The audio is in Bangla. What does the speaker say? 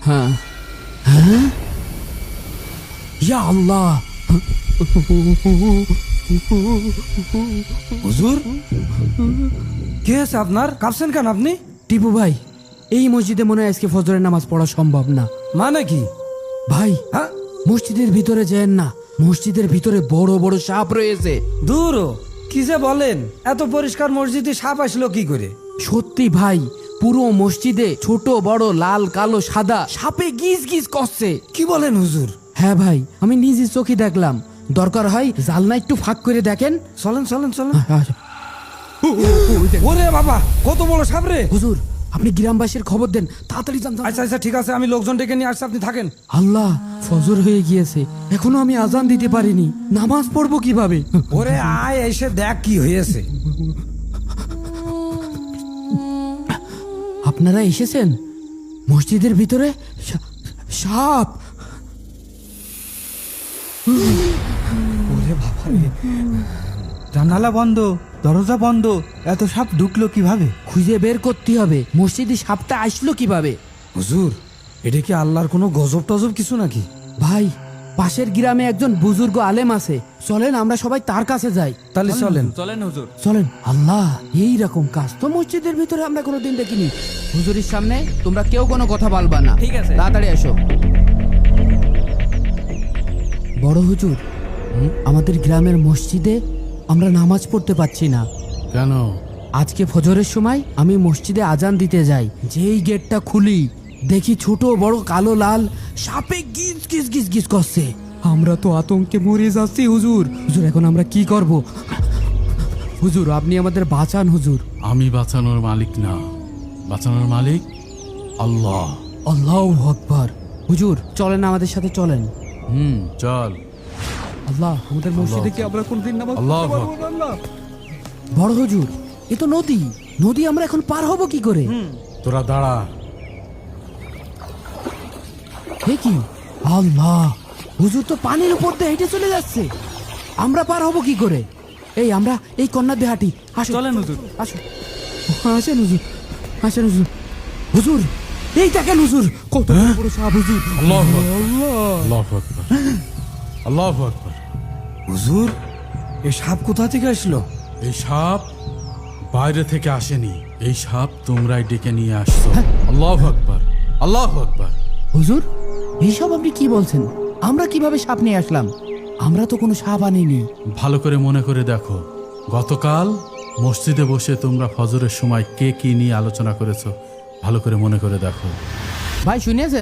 হ্যাঁ হ্যাঁ, ইয়া আল্লাহ, হুজুর কে আছে আপনার? কাঁপছেন কেন আপনি? টিপু ভাই, এই মসজিদে মনে হয় আজকে ফজরের নামাজ পড়া সম্ভব না। মানে কি? ভাই, হ্যাঁ, মসজিদের ভিতরে যেন না, মসজিদের ভিতরে বড় বড় সাপ রয়েছে। দূর ও, কি যে বলেন, এত পরিষ্কার মসজিদে সাপ আসলো কি করে? সত্যি ভাই, পুরো মসজিদে ছোট বড় লাল কালো সাদা সাপে গিজ গিজ করছে। কি বলেন হুজুর? হ্যাঁ ভাই, আমি নিজে চোখে দেখলাম। দরকার হয় জালনা একটু ফাঁক করে দেখেন। চলেন চলেন চলেন। আচ্ছা। ওরে বাবা, কত বড় সাপ রে! হুজুর, আপনি গ্রামবাসীর খবর দেন, তাড়াতাড়ি যান। আচ্ছা আচ্ছা, ঠিক আছে, আমি লোকজন ডেকে নিয়ে আসছি, আপনি থাকেন। আল্লাহ, ফজর হয়ে গিয়েছে, এখনো আমি আজান দিতে পারিনি, নামাজ পড়বো কিভাবে? ওরে আয়, এসে দেখ কি হয়েছে। আপনারা এসেছেন? মসজিদের ভিতরে সাপ! ওরে বাবা রে, জানালা বন্ধ, দরজা বন্ধ, এত সাপ ঢুকলো কিভাবে? খুঁজে বের করতে হবে মসজিদে সাপটা আসলো কিভাবে। হুজুর, এটা কি আল্লাহর কোনো গজব টজব কিছু নাকি? ভাই, পাশের গ্রামে একজন বুজুর্গ আলেম আছে, চলেন আমরা সবাই তার কাছে যাই। তাহলে চলেন। চলেন। আল্লাহ, এই রকম কাজ তো মসজিদের ভিতরে আমরা কোনোদিন দেখিনি। হুজুরের সামনে তোমরা কেউ কোনো কথা বলবা না, ঠিক আছে? তাড়াতাড়ি এসো। বড় হুজুর, আমাদের গ্রামের মসজিদে আমরা নামাজ পড়তে পারছি না। কেন? আজকে ফজরের সময় আমি মসজিদে আজান দিতে যাই, যেই গেটটা খুলি দেখি ছোট বড় কালো লাল সাপে গিজ গিজ গিজ গিজ করছে। আমরা তো আতঙ্কে মরে যাচ্ছি হুজুর। হুজুর, এখন আমরা কি করব? হুজুর, আপনি আমাদের বাঁচান হুজুর। আমি বাঁচানোর মালিক না, বাঁচানোর মালিক আল্লাহ। আল্লাহু আকবার। হুজুর, চলেন, আমাদের সাথে চলেন। চল। আল্লাহ, আমাদের মসজিদে কি আমরা কোনদিন নামাজ আল্লাহু পড়তে পারবো না? আল্লাহ। বড় হুজুর, এ তো নদী, নদী আমরা এখন পার হব কি করে? তোরা দাঁড়া। এ কি? আল্লাহ, হুজুর তো পানির উপর দিয়ে হেঁটে চলে যাচ্ছে, আমরা পার হব কি করে? এই আমরা এই কন্যা দিয়ে হাঁটি। আসো, চলেন হুজুর। আসো। আসেন হুজুর, আসেন হুজুর। হুজুর, এই দেখেন হুজুর, কত বড় বড় সাপ হুজুর। আল্লাহু আকবার। আল্লাহ। আল্লাহু আকবার। আল্লাহু আকবার। হুজুর, এই সাপ কোথা থেকে আসলো? এই সাপ বাইরে থেকে আসেনি, এই সাপ তোমরাই ডেকে নিয়ে আসছো। আল্লাহু আকবার। আল্লাহু আকবার। হুজুর, এইসব আপনি কি বলছেন? আমরা কিভাবে সাপ নিয়ে আসলাম? আমরা তো কোনো সাপ আনিনি। ভালো করে মনে করে দেখো, গতকাল মসজিদে বসে তোমরা ফজরের সময় কে কি নিয়ে আলোচনা করেছো, ভালো করে মনে করে দেখো। ভাই, শুনিয়েছে?